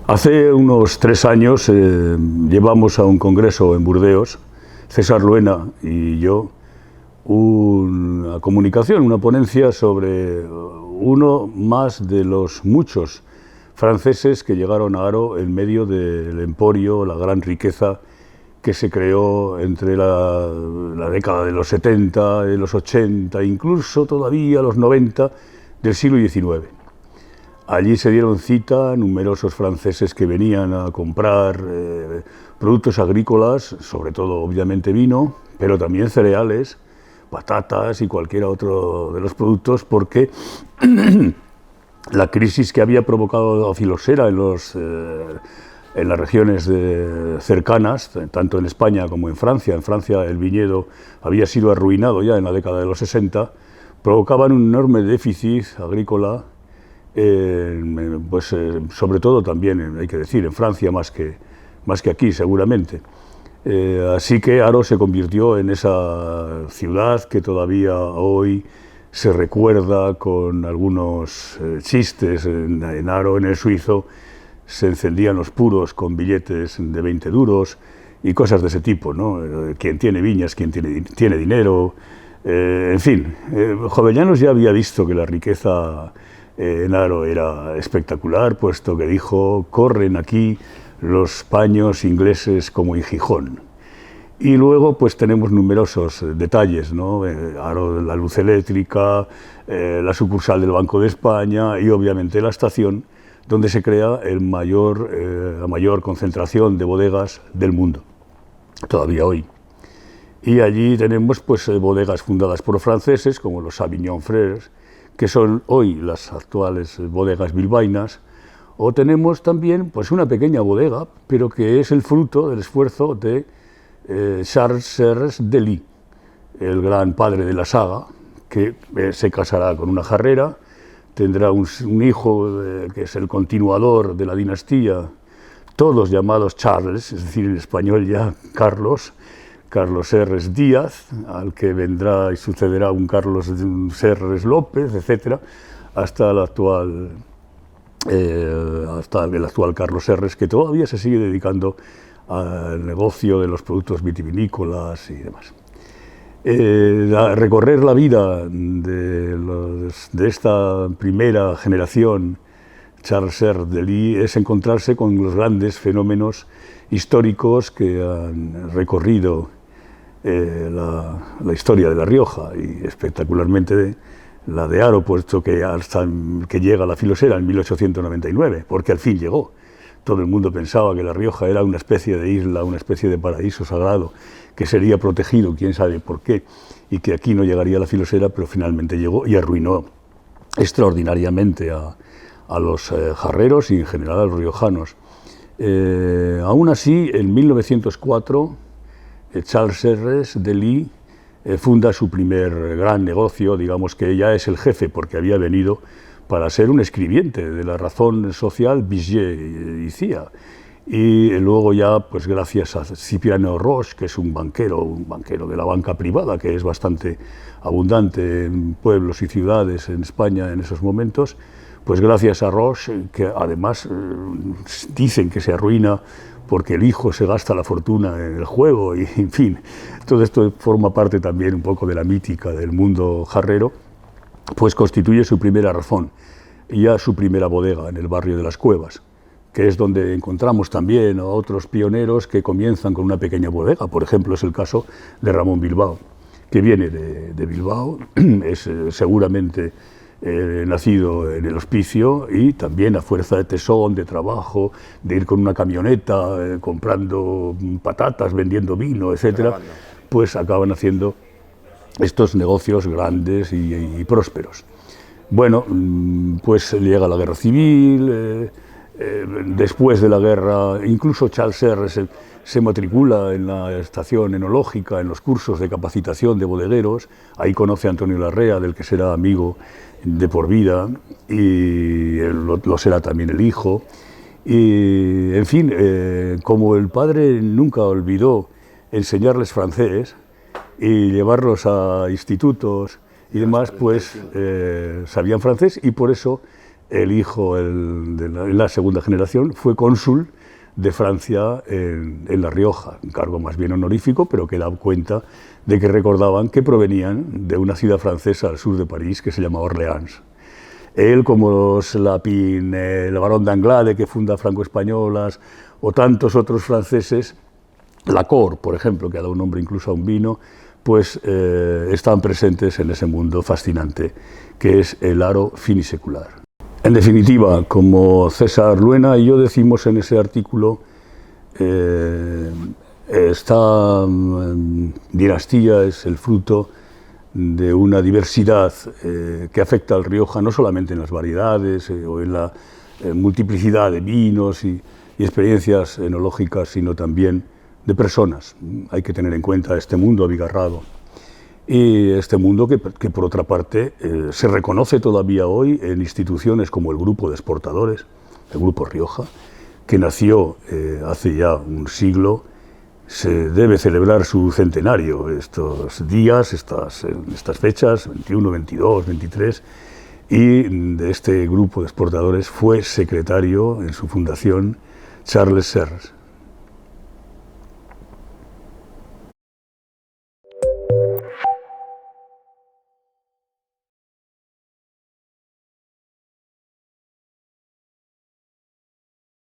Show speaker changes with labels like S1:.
S1: Hace unos 3 años llevamos a un congreso en Burdeos, César Luena y yo, una comunicación, una ponencia sobre uno más de los muchos franceses que llegaron a Haro en medio del emporio, la gran riqueza que se creó entre la década de los 70, de los 80, incluso todavía los 90 del siglo XIX. Allí se dieron cita numerosos franceses que venían a comprar productos agrícolas, sobre todo obviamente vino, pero también cereales, patatas y cualquier otro de los productos, porque la crisis que había provocado la filosera en las regiones cercanas, tanto en España como en Francia. En Francia el viñedo había sido arruinado ya en la década de los 60, provocaban un enorme déficit agrícola, sobre todo también, hay que decir, en Francia más que aquí seguramente. Así que Haro se convirtió en esa ciudad que todavía hoy se recuerda con algunos chistes. En Haro, en el Suizo, se encendían los puros con billetes de 20 duros y cosas de ese tipo, ¿no? Quien tiene viñas, quien tiene dinero, en fin. Jovellanos ya había visto que la riqueza en Haro era espectacular, puesto que dijo: corren aquí los paños ingleses como en Gijón. Y luego pues tenemos numerosos detalles, ¿no? Haro, la luz eléctrica, la sucursal del Banco de España y obviamente la estación donde se crea la mayor concentración de bodegas del mundo, todavía hoy. Y allí tenemos pues bodegas fundadas por franceses, como los Savignon Frères, que son hoy las actuales bodegas bilbaínas, o tenemos también pues una pequeña bodega, pero que es el fruto del esfuerzo de Charles Serres de Lis, el gran padre de la saga, que se casará con una jarrera, tendrá un hijo que es el continuador de la dinastía, todos llamados Charles, es decir, en español ya Carlos Serres Díaz, al que vendrá y sucederá un Carlos Serres López, etc., hasta el actual Carlos Serres, que todavía se sigue dedicando al negocio de los productos vitivinícolas y demás. Recorrer la vida de esta primera generación, Charles Serres de Lis, es encontrarse con los grandes fenómenos históricos que han recorrido la historia de La Rioja, y espectacularmente la de Haro, puesto que hasta que llega la filosera en 1899, porque al fin llegó. Todo el mundo pensaba que La Rioja era una especie de isla, una especie de paraíso sagrado, que sería protegido, quién sabe por qué, y que aquí no llegaría la filosera, pero finalmente llegó y arruinó extraordinariamente a los jarreros y en general a los riojanos. Aún así, en 1904, Charles Serres de Lis funda su primer gran negocio, digamos que ya es el jefe, porque había venido para ser un escribiente de la razón social Vigier y Cía. Y luego ya, pues gracias a Cipriano Roche, que es un banquero de la banca privada, que es bastante abundante en pueblos y ciudades en España en esos momentos, pues gracias a Roche, que además dicen que se arruina porque el hijo se gasta la fortuna en el juego, y en fin, todo esto forma parte también un poco de la mítica del mundo jarrero, pues constituye su primera razón, y ya su primera bodega en el barrio de las Cuevas, que es donde encontramos también a otros pioneros que comienzan con una pequeña bodega. Por ejemplo, es el caso de Ramón Bilbao, que viene de Bilbao, es seguramente nacido en el Hospicio, y también a fuerza de tesón, de trabajo, de ir con una camioneta comprando patatas, vendiendo vino, etc., pues acaban haciendo estos negocios grandes y prósperos. Bueno, pues llega la guerra civil, después de la guerra, incluso Charles Serres se matricula en la estación enológica, en los cursos de capacitación de bodegueros. Ahí conoce a Antonio Larrea, del que será amigo de por vida, y lo será también el hijo. Y, en fin, como el padre nunca olvidó enseñarles francés y llevarlos a institutos y demás, pues sabían francés, y por eso el hijo en la segunda generación, fue cónsul de Francia en La Rioja, un cargo más bien honorífico, pero que da cuenta de que recordaban que provenían de una ciudad francesa al sur de París que se llamaba Orleans. Él, como los Lapin, el barón d'Anglade, que funda Franco-Españolas, o tantos otros franceses, Lacor, por ejemplo, que ha dado un nombre incluso a un vino, pues estaban presentes en ese mundo fascinante que es el aro finisecular. En definitiva, como César Luena y yo decimos en ese artículo, esta dinastía es el fruto de una diversidad que afecta al Rioja no solamente en las variedades o en la multiplicidad de vinos y experiencias enológicas, sino también de personas. Hay que tener en cuenta este mundo abigarrado. Y este mundo que por otra parte se reconoce todavía hoy en instituciones como el Grupo de Exportadores, el Grupo Rioja, que nació hace ya un siglo. Se debe celebrar su centenario estos días, estas fechas, 21, 22, 23, y de este Grupo de Exportadores fue secretario en su fundación Charles Serres.